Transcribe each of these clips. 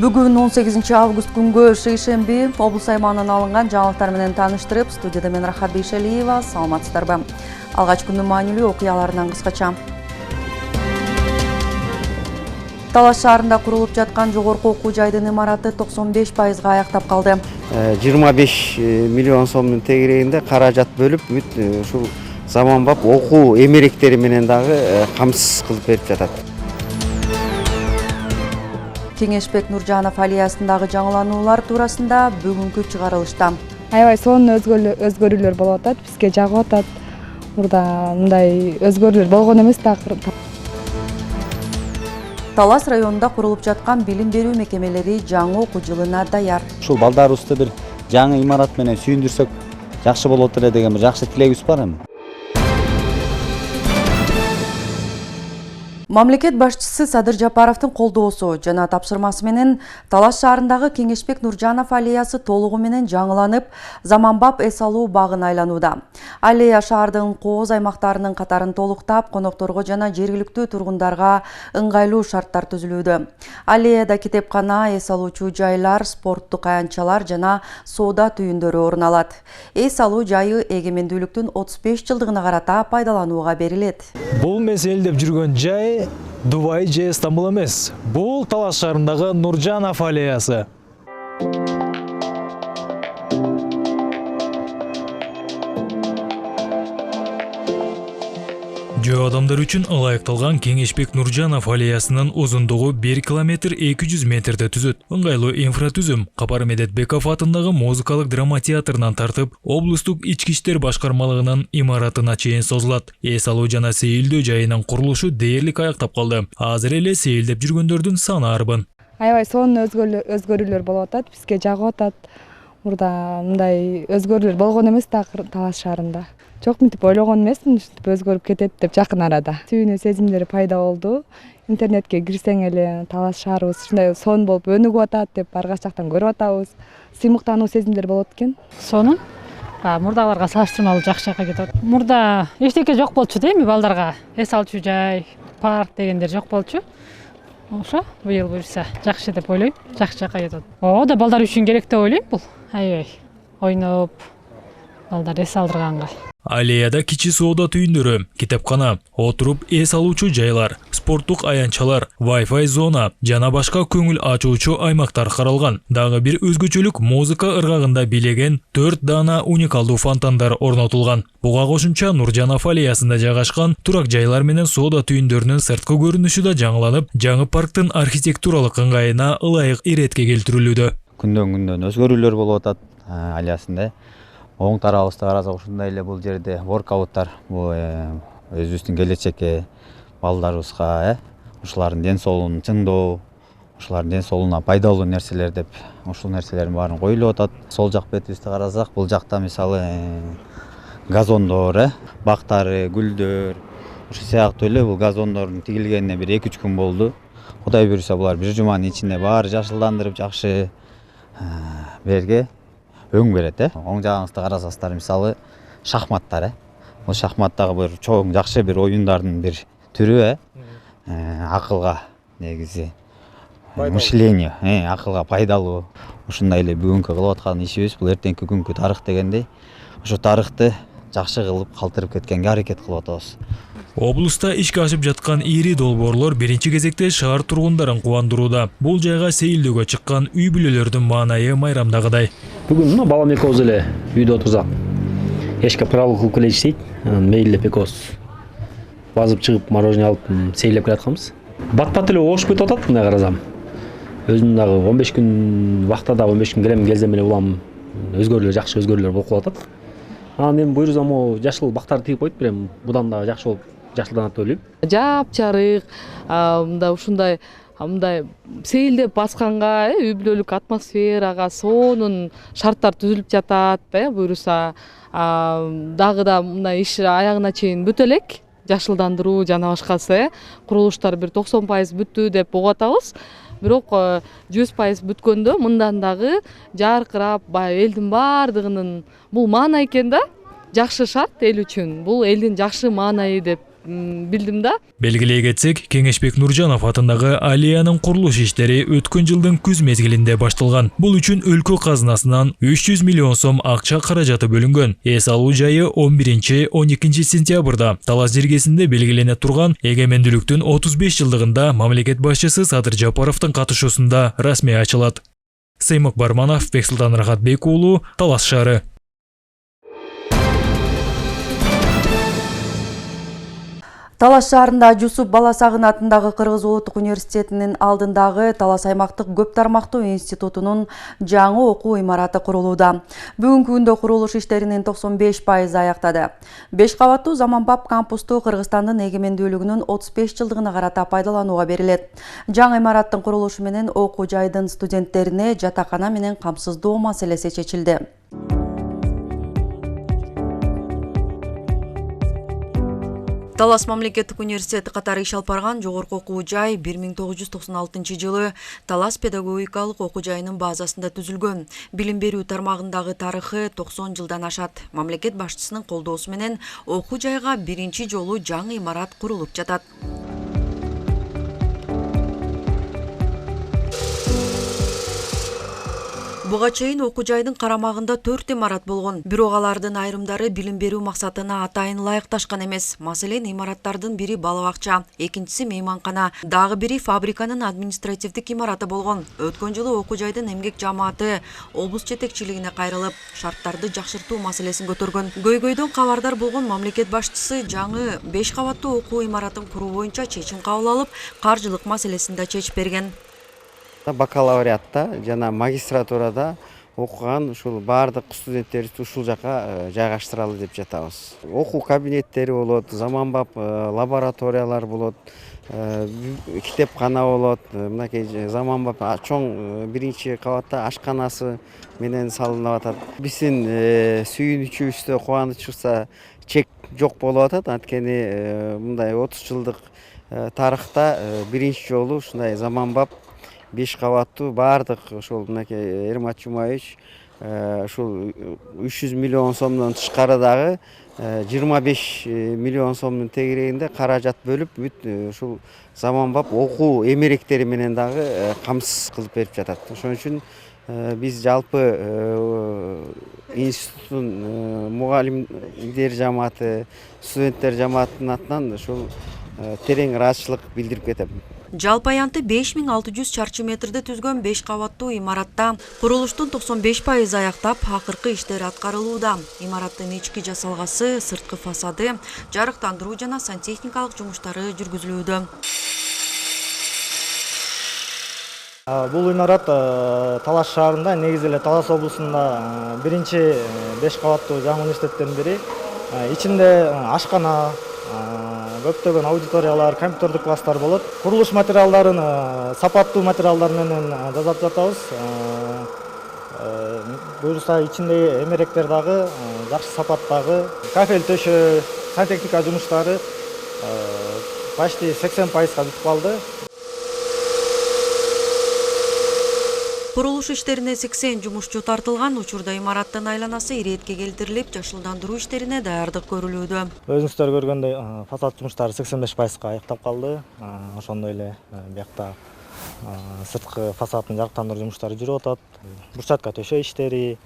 Бүгін 18 август күнгө шейшемби облыс аймагынан алынган жаңылыктар менен таныштырып, студияда мен Рахат Бейшалиева, саламатсыздарбы. Алгач күндүн маанилүү окуяларынан кыскача. Талас шаарында курулуп жаткан жогорку окуу жайдын имараты 95%га аяктап калды. 25 миллион сомдун тегерегинде каражат бөлүп, ушул заманбап окуу эмеректери менен дагы камсыз кылып берип жатат. Кеңешбек Нуржанов аллеясындагы жаңылануулар туурасында бүгүнкү чыгарылышта. Аябай сонун өзгөрүүлөр болуп атат, бизге жагып атат. Мурда мындай өзгөрүүлөр болгон эмес да. Талас районунда курулуп жаткан билим берүү мекемелери жаңы окуу жылына даяр. Ушул балдарыбызды бир жаңы имарат менен сүйүндүрсөк жакшы болот эле деген бир жакшы тилегибиз бар эми. Мамлекет башчысы Садыр Жапаровдун колдоосу жана тапшырмасы менен Талас шаарындагы Кеңешбек Нуржанов аллеясы толугу менен жаңыланып, заманбап эс алуу багын айланууда. Аллея шаардын кооз аймактарынын катарын толуктап, конокторго жана жергиликтүү тургундарга ыңгайлуу шарттар түзүлүүдө. Аллеяда китепкана, эс алуучу жайлар, спорттук аянтчалар жана соода түйүндөрү орун алат. Эс алуу жайы эгемендүүлүктүн 35 жылдыгына карата пайдаланууга берилет. Бул мезгилдеп жүргөн жай Дубай же Стамбул эмес. Бул Талас шаарындагы Нуржанов аллеясы. Жөө адамдар үчүн ылайыкталган Кеңешбек Нуржанов аллеясынын узундугу 1 километр 200 метрди түзөт. Ыңгайлуу инфратүзүм Капар Медетбеков атындагы музыкалык драма театрынан тартып, облустук ички иштер башкармалыгынын имаратына чейин созулат. Эс алуу жана сейилдөө жайынын курулушу дээрлик аяктап калды. Азыр эле сейилдеп жүргөндөрдүн саны арбын. Аябай сонун өзгөрүүлөр болуп атат, бизге жагып атат. Мурда мындай өзгөрүүлөр болгон эмес да Талас шаарында. Çok mintip ойлогон эмесмин, ушинтип өзгөрүп кетет деп жакын арада. Сүйүүнүн сезимдери пайда болду. Интернетке кирсең эле Талас шаарыбыз ушундай сонун болуп өнүгүп атат деп аргас жактан көрүп атабыз. Сыймыктануу сезимдери болот экен. Сонун. Мурдаларга салыштырмалуу жакшы жакка кетип атат. Мурда эчтеке жок болчу дейми балдарга. Эс алчу жай, парк дегендер жок болчу. Ошо быйыл буюрса жакшы деп ойлойм. Жакшы жакка кетип атат. Да балдар үчүн керек деп ойлойм бул. Аябай ойноп балдар эс алдырганга. Аллеяда кичи соода түйүндөрү, китепкана, отуруп эс алуучу жайлар, спорттук аянтчалар, Wi-Fi зона жана башка көңүл ачуучу аймактар каралган. Дагы бир өзгөчөлүк музыка ыргагында бийлеген 4 дана уникалдуу фонтандар орнотулган. Буга кошумча Нуржанов аллеясында жайгашкан турак жайлар менен соода түйүндөрүнүн сырткы көрүнүшү да жаңыланып, жаңы парктын архитектуралык ыңгайына ылайык иретке келтирилүүдө. Күндөн өзгөрүүлөр болуп атат аллеясында. Оң тарабыбызда карасак ушундай эле бул жерде воркауттар, бул өзүбүздүн келечекке балдарыбызга, ушулардын ден соолугун чыңдоо, ушулардын ден соолугуна пайдалуу нерселер деп ушул нерселердин баарын коюлуп атат. Сол жак бетибизди карасак, бул жакта мисалы газондор, бактары, гүлдөр, ушул сыяктуу эле бул газондордун тигилгенине бир 2-3 күн болду. Кудай буюрса булар бир жуманын ичинде баары жашылдандырып жакшы берге өң берет. Оң жагыңызды карасаңыздар, мисалы шахматтар. Бул шахматтагы бир чоң жакшы бир оюндардын бир түрү, акылга негизи мышление, акылга пайдалуу. Ушундай эле бүгүнкү кылып аткан ишибиз бул эртеңки күнгү тарых дегендей. Ошо тарыхты жакшы кылып калтырып кеткенге аракет кылып атабыз. Облуста ишке ашып жаткан ири долбоорлор биринчи кезекте шаар тургундарын кубандырууда. Бул жайга сейилдөөгө чыккан үй бүлөлөрдүн маанайы майрамдагыдай. Бүгүн балам экөөбүз эле үйдө отурсак, эшикке прогулка кылып келейинчи дейт. Мейилдеп экөөбүз базып чыгып мороженое алып сейилдеп келатканбыз. Бат-бат эле ошуп кетип атат мындай карасам. Өзүм дагы 15 күн вакытта 15 күн келзем эле улам өзгөрүүлөр, жакшы өзгөрүүлөр болуп калат. Эми буюрса жашыл бактарды тигип коюп берем. Будан да жакшы болуп жашылданат деп ойлойм. Жапжарык, ушундай сейилдеп басканга, үй бүлөлүк атмосферага сонун шарттар түзүлүп жатат, буюрса дагы да мындай иш аягына чейин бүтө элек. Жашылдандыруу жана башкасы, курулуштар бир 90% бүттү деп угуп атабыз. Бирок 100% бүткөндө мындан дагы жаркырап, элдин баардыгынын бул маана экен да. Жакшы шарт эл үчүн. Бул элдин жакшы маанайы деп билдим да. Белгилей кетсек, Кеңешбек Нуржанов атындагы аллеянын курулуш иштери өткөн жылдын күз мезгилинде башталган. Бул үчүн өлкө казынасынан 300 миллион сом акча каражаты бөлүнгөн. Эс алуу жайы 11-12 сентябрда Талас жергесинде белгилене турган эгемендүүлүктүн 35 жылдыгында мамлекет башчысы Садыр Жапаровдун катышуусунда расмий ачылат. Сеймок Барманов, Бексултан Рахатбек уулу, Талас шаары. Талас шаарында Жусуп Баласагын атындагы Кыргыз Улуттук университетинин алдындагы Талас аймактык көп тармактуу институтунун жаңы окуу имараты курулууда. Бүгүнкү күндө курулуш иштеринин 95% аяктады. 5 кабаттуу заманбап кампусту Кыргызстандын эгемендүүлүгүнүн 35 жылдыгына карата пайдаланууга берилет. Жаңы имараттын курулушу менен окуу жайдын студенттерине жатакана менен камсыздоо маселеси чечилди. Талас мамлекеттик университети катары иш алып барган жогорку окуу жай 1996 жылы Талас педагогикалык окуу жайынын базасында түзүлгөн. Билим берүү тармагындагы тарыхы 90 жылдан ашат. Мамлекет башчысынын колдоосу менен окуу жайга биринчи жолу жаңы имарат курулуп жатат. Буга чейин окуу жайдын карамагында 4 имарат болгон. Бирок алардын айрымдары билим берүү максатына атайын ылайыкташкан эмес. Маселен, имараттардын бири балабакча, экинчиси мейманкана, дагы бири фабриканын административдик имараты болгон. Өткөн жылы окуу жайдын эмгек жамааты облус жетекчилигине кайрылып, шарттарды жакшыртуу маселесин көтөргөн. Көйгөйдөн кабардар болгон мамлекет башчысы жаңы 5 кабаттуу окуу имаратын куруу боюнча чечим кабыл алып, каржылык маселесин да чечип берген. Бакалавриатта жана магистратурада окуган ушул баардык студенттерибизди ушул жака жайгаштыралы деп жатабыз. Окуу кабинеттери болот, заманбап лабораториялар болот, китепкана болот, мынакей заманбап чоң биринчи кабатта ашканасы менен салынып атат. Биздин сүйүнүчүбүздө кубанычыбызда чек жок болуп атат. Анткени мындай 30 жылдык тарыхта биринчи жолу ушундай заманбап 5 кабаттуу баардык ошол мынакей Эрмат Жумаевич ушул 300 миллион сомдон тышкары дагы 25 миллион сомдун тегерегинде каражат бөлүп ушул заманбап окуу эмеректери менен дагы камсыз кылып берип жатат. Ошон үчүн биз жалпы институттун мугалимдер жамааты, студенттер жамаатынын атынан ушул терең ыраазычылык билдирип кетем. Жалпы аянты 5600 чарчы метрди түзгөн 5 кабаттуу имаратта курулуштун 95% аяктап, акыркы иштер аткарылууда. Имараттын ички жасалгасы, сырткы фасады, жарыктандыруу жана сантехникалык жумуштары жүргүзүлүүдө. Бул имарат Талас шаарында, негизи эле Талас облусунда биринчи 5 кабаттуу жаңы университеттин бири. Ичинде ашкана, көптөгөн аудиториялар, компьютердик класстар болот. Курулуш материалдарын сапаттуу материалдар менен жасап жатабыз. Буюрса ичиндеги эмеректер дагы жакшы сапаттагы. Кафель төшөө, сантехника жумуштары почти 80% бүтүп калды. Курулуш иштерине 80 жумушчу тартылган. Учурда имараттын айланасы иретке келтирилип, жашылдандыруу иштерине даярдык көрүлүүдө. Өзүңүздөр көргөндөй фасад жумуштары 85%га аяктап калды. Ошондой эле биякта сырткы фасадын жарыктандыруу жумуштары жүрүп атат. Брусчатка төшөө иштери,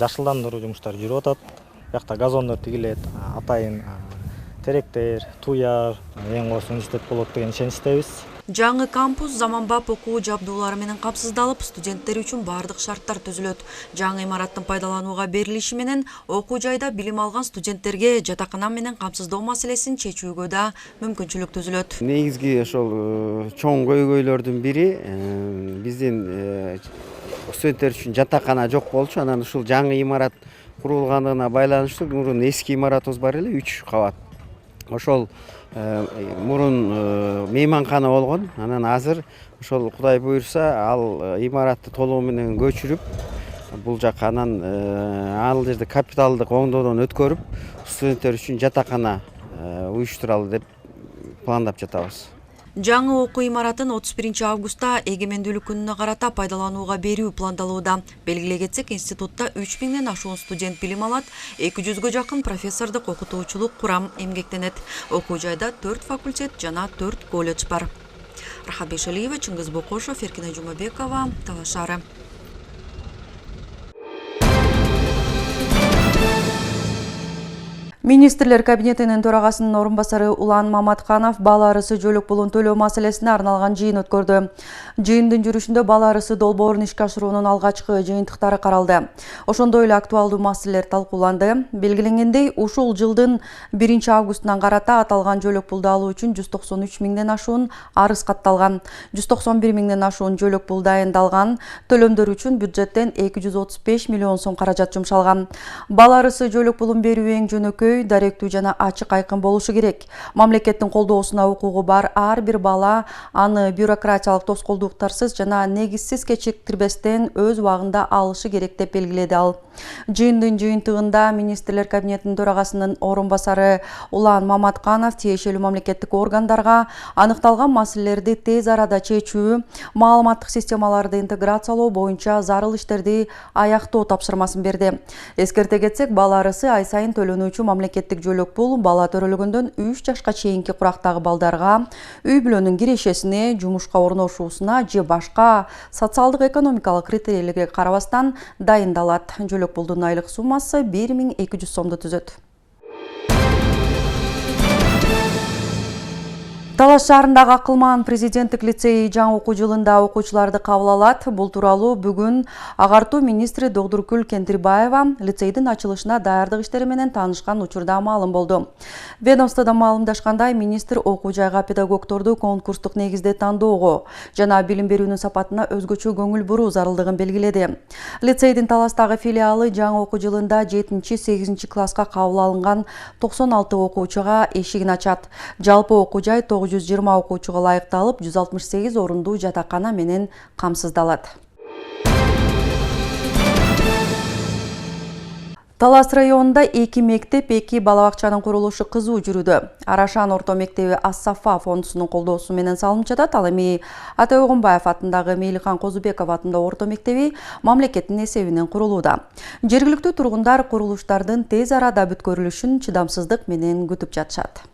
жашылдандыруу жумуштары жүрүп атат. Биякта газондор тигилет, атайын теректер, туяр, эң кооз университет болот деген ишеничтебиз. Жаңы кампус заманбап окуу жабдуулары менен камсыздалып, студенттер үчүн баардык шарттар түзүлөт. Жаңы имараттын пайдаланууга берилиши менен окуу жайда билим алган студенттерге жатакана менен камсыздоо маселесин чечүүгө да мүмкүнчүлүк түзүлөт. Негизги ошол чоң көйгөйлөрдүн бири биздин студенттер үчүн жатакана жок болчу. Анан ушул жаңы имарат курулгандыгына байланыштуу мурун эски имаратыбыз бар эле 3 кабат. Ошол мурун мейманкана болгон. Анан азыр ошол Кудай буйрса ал имаратты толугу менен көчүрүп, бул жакка анан ал жерде капиталдык оңдоодон өткөрүп, студенттер үчүн жатакана уюштуралы деп пландап жатабыз. Жаңы окуу имаратын 31 августта эгемендүүлүк күнүнө карата пайдаланууга берүү пландалууда. Белгилей кетсек, институтта 3000ден ашуун студент билим алат, 200гө жакын профессордук окутуучулук курам эмгектенет. Окуу жайда 4 факультет жана 4 колледж бар. Рахат Бешалиева, Чыңгыз Бокошов, Эркина Жумабекова, Талаш шаары. Министрлер кабинетинин төрагасынын орун басары Улан Маматканов бала арысы жөлөк пулун төлөө маселесине арналган жыйын өткөрдү. Жыйындын жүрүшүндө бала арысы долбоорун ишке ашыруунун алгачкы жыйынтыктары каралды. Ошондой эле актуалдуу маселелер талкууланды. Белгиленгендей, ушул жылдын 1 августунан карата аталган жөлөк пулду алуу үчүн 193 миңден ашуун арыз катталган. 191 миңден ашуун жөлөк пул дайындалган. Төлөмдөр үчүн бюджеттен 235 миллион сом каражат жумшалган. Бала арысы жөлөк пулун берүү эң жөнөкөй, даректүү жана ачык айкын болушу керек. Мамлекеттин колдоосуна укугу бар ар бир бала аны бюрократиялык тоскоолдуктарсыз жана негизсиз кечиктирбестен өз убагында алышы керек деп белгиледи ал. Жыйындын жыйынтыгында министрлер кабинетинин төрагасынын орун басары Улан Маматканов тиешелүү мамлекеттик органдарга аныкталган маселелерди тез арада чечүү, маалыматтык системаларды интеграциялоо боюнча зарыл иштерди аяктоо тапшырмасын берди. Эскерте кетсек, бала арысы ай сайын төлөнүүчү мамлекеттик жөлөк пул бала төрөлгөндөн 3 жашка чейинки курактагы балдарга үй бүлөнүн кирешесине, жумушка орношуусуна же башка социалдык экономикалык критерийлерге карабастан дайындалат. Жөлөк пулдун айлык суммасы 1200 сомду түзөт. Талаш шаарындагы Акылман президенттик лицейи жаңы окуу жылында окуучуларды кабыл алат. Бул тууралуу бүгүн агартуу министри Догдуркүл Кентирбаева лицейдин ачылышына даярдык иштери менен таанышкан учурда маалым болду. Ведомстводон маалымдашкандай, министр окуу жайга педагогдорду конкурстук негизде тандоого жана билим берүүнүн сапатына өзгөчө көңүл буруу зарылдыгын белгиледи. Лицейдин Таластагы филиалы жаңы окуу жылында 7-8 класска кабыл алынган 96 окуучуга эшигин ачат. Жалпы окуу жай 920 окуучуга лайыкталып, 168 орундуу жатакана менен камсыздалат. Талас районунда 2 мектеп, 2 бала бакчанын курулушу кызуу жүрүүдө. Арашан орто мектеби Ас-Сафа фондусунун колдоосу менен салынып жатат. Ал эми Атай Огунбаев атындагы Мейлихан Козубеков атындагы орто мектеби мамлекеттин эсебинен курулууда. Жергиликтүү тургундар курулуштардын тез арада бүткөрүлүшүн чыдамсыздык менен күтүп жатышат.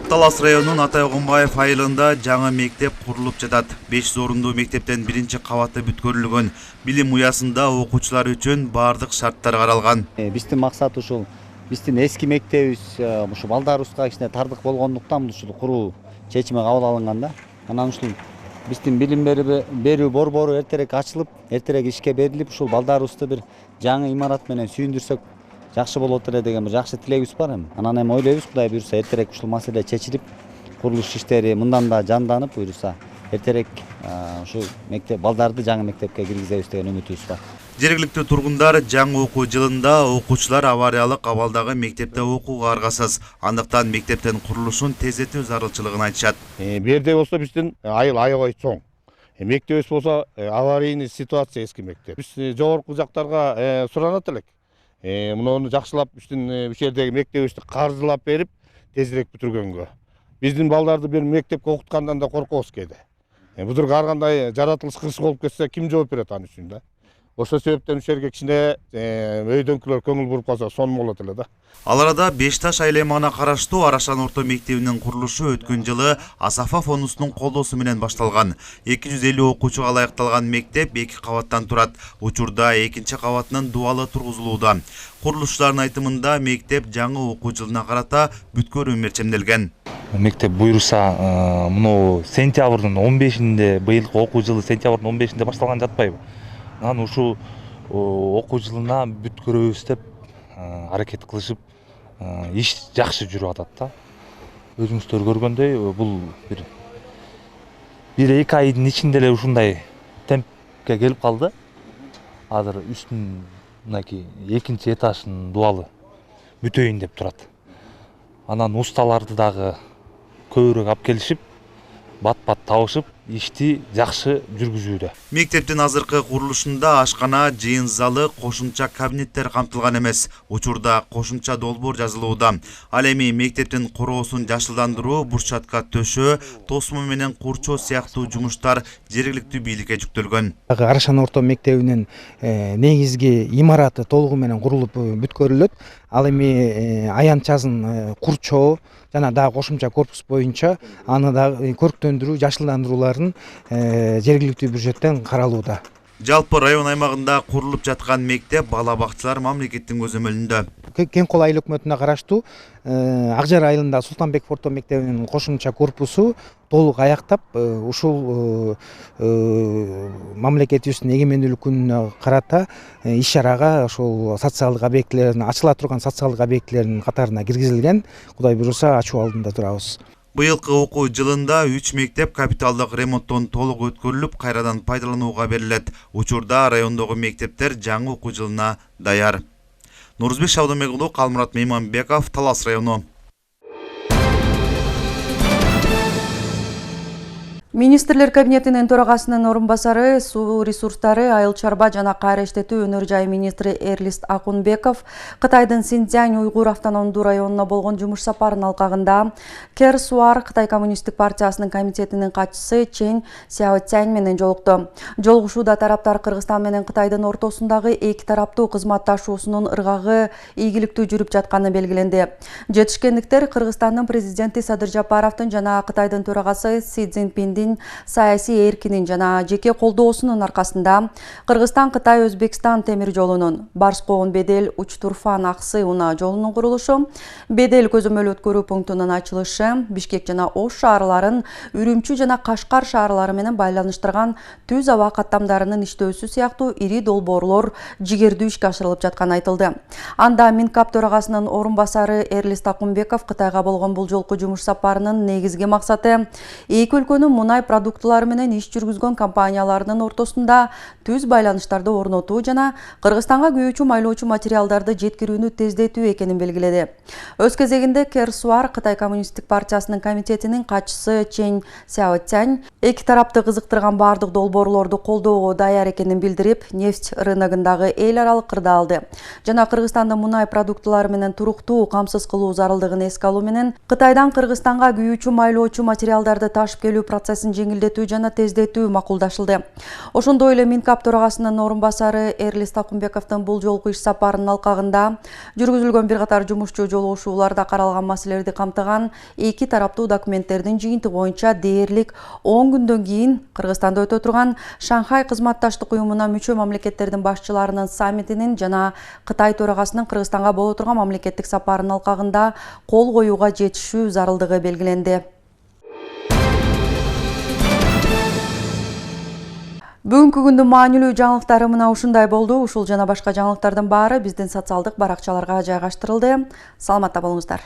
Талас районунун Атай Огунбаев айылында жаңы мектеп курулуп жатат. 5 орундуу мектептен 1 кабаты бүткөрүлгөн. Билим уясында окуучулар үчүн бардык шарттар каралган. Биздин максат ушул биздин эски мектебибиз ушу балдарыбызга кичине тардык болгондуктан ушул куруу чечими кабыл алынган да. Анан ушул биздин билим берүү борбору эртерээк ачылып, эртерээк ишке берилип, ушул балдарыбызды бир жаңы имарат менен сүйүндүрсөк жакшы болот эле деген бир жакшы тилегибиз бар эми. Анан эми ойлойбуз, Кудай буйруса эртерээк ушул маселе чечилип, курулуш иштери мындан да жанданып, буйруса эртерээк ушул мектеп балдарды жаңы мектепке киргизебиз деген үмүтүбүз бар. Жергиликтүү тургундар жаңы окуу жылында окуучулар авариялык абалдагы мектепте окууга аргасыз. Андыктан мектептин курулушун тездетүү зарылчылыгын айтышат. Берде болсо биздин айыл аябай чоң. Мектебибиз болсо аварийный ситуация эски мектеп. Биз жогорку жактарга суранат элек. Муну жакшылап биздин ушул жердеги мектебибизди каржылап берип, тезирээк бүтүргөнгө. Биздин балдарды бир мектепке окуткандан да коркобуз кээде. Бузурга ар кандай жаратылыш кырсык болуп кетсе, ким жооп берет аны үчүн да. Ошол себептен ушул жерге кичине өйдөнкүлөр көңүл буруп калса сонун болот эле да. Ал арада Бешташ айыл аймагына караштуу Арашан орто мектебинин курулушу өткөн жылы Ас-Сафа фондусунун колдоосу менен башталган. 250 окуучуга ылайыкталган мектеп 2 кабаттан турат. Учурда 2 кабатынын дубалы тургузулууда. Курулушчулардын айтымында мектеп жаңы окуу жылына карата бүткөрүү мерчемделген. Мектеп буйруса муну сентябрдын 15-инде, быйылкы окуу жылы сентябрдын 15-инде башталган жатпайбы? Анан ушул окуу жылына бүткөрөбүз деп аракет кылышып, иш жакшы жүрүп атат да. Өзүңүздөр көргөндөй, бул бир 2 айдын ичинде эле ушундай темпке келип калды. Азыр үстүндөки 2 этаждын дубалы бүтөйүн деп турат. Анан усталарды дагы көбүрөөк алып келишип, бат-бат табышып, ишти жакшы жүргүзүүдө. Мектептин азыркы курулушунда ашкана, жыйын залы, кошумча кабинеттер камтылган эмес. Учурда кошумча долбоор жазылууда. Ал эми мектептин короосун жашылдандыруу, бурчатка төшөө, тосмо менен курчоо сыяктуу жумуштар жергиликтүү бийликке жүктөлгөн. Арашан орто мектебинин негизги имараты толугу менен курулуп бүткөрүлөт. Ал эми аянтчасын курчоо жана дагы кошумча корпус боюнча аны дагы көрктөндүрүү, жашылдандырууларын жергиликтүү бюджеттен каралууда. Жалпы район аймагында курулуп жаткан мектеп бала бакчалар мамлекеттин көзөмөлүндө. Кен кол айыл өкмөтүнө караштуу Ак Жар айылында Султанбек орто мектебинин кошумча корпусу толук аяктап, ушул мамлекетибиздин эгемендүүлүк күнүнө карата иш чарага ошол социалдык объектилердин ачыла турган социалдык объектилердин катарына киргизилген. Кудай буйруса ачуу алдында турабыз. Быйылкы окуу жылында 3 мектеп капиталдык ремонттон толук өткөрүлүп, кайрадан пайдаланууга берилет. Учурда райондогу мектептер жаңы окуу жылына даяр. Нурузбек Шабдамек, Калмурат Мейманбеков, Талас району. Министрлер кабинетинин төрагасынын орун басары, суу ресурстары, айыл чарба жана кайра иштетүү өнөр жай министри Эрлист Акунбеков Кытайдын Синьцзянь уйгур автономдуу районуна болгон жумуш сапарынын алкагында Керсуар Кытай коммунисттик партиясынын комитетинин катчысы Чен Сяоцянь менен жолукту. Жолугушууда тараптар Кыргызстан менен Кытайдын ортосундагы эки тараптуу кызматташуусунун ыргагы ийгиликтүү жүрүп жатканы белгиленди. Жетишкендиктер Кыргызстандын президенти Садыр Жапаровдун жана Кытайдын төрагасы Си Цзиньпиндин саясий эркинин жана жеке колдоосунун аркасында Кыргызстан Кытай Өзбекстан темир жолунун Барскоон Бедел Уч-Турфан Аксы Уна жолунун курулушу, Бедел көзөмөл өткөрүү пунктунун ачылышы, Бишкек жана Ош шаарларын Үрүмчү жана Кашкар шаарлары менен байланыштырган түз аба каттамдарынын иштөөсү сыяктуу ири долбоорлор жигердүү ишке ашырылып жатканы айтылды. Анда Минкап төрагасынын орун басары Эрлист Акунбеков Кытайга болгон бул жолку жумуш сапарынын негизги максаты эки өлкөнүн мунай продуктулары менен иш жүргүзгөн компанияларынын ортосунда түз байланыштарды орнотуу жана Кыргызстанга күйүүчү майлоочу материалдарды жеткирүүнү тездетүү экенин белгиледи. Өз кезегинде Керсуар Кытай коммунисттик партиясынын комитетинин катчысы Чен Сяоцянь эки тарапты кызыктырган бардык долбоорлорду колдоого даяр экенин билдирип, нефть рыногундагы эл аралык кырдаалды жана Кыргызстандын мунай продуктулары менен туруктуу камсыз кылуу зарылдыгын эске алуу менен Кытайдан Кыргызстанга күйүүчү майлоочу материалдарды ташып келүү процессин жеңилдетүү жана тездетүү макулдашылды. Ошондой эле Минкап төрагасынын орун басары Эрлист Акунбековдун бул жолку иш сапарынын алкагында жүргүзүлгөн бир катар жумушчу жолугушууларда каралган маселелерди камтыган эки тараптуу документтердин жыйынтыгы боюнча дээрлик 10 күндөн кийин Кыргызстанда өтө турган Шанхай кызматташтык уюмуна мүчө мамлекеттердин башчыларынын саммитинин жана Кытай төрагасынын Кыргызстанга боло турган мамлекеттик сапарынын алкагында кол коюуга жетишүү зарылдыгы белгиленди. Бүгүнкү күндүн маанилүү жаңылыктары мына ушундай болду. Ушул жана башка жаңылыктардын баары биздин социалдык баракчаларга жайгаштырылды. Саламатта болуңуздар.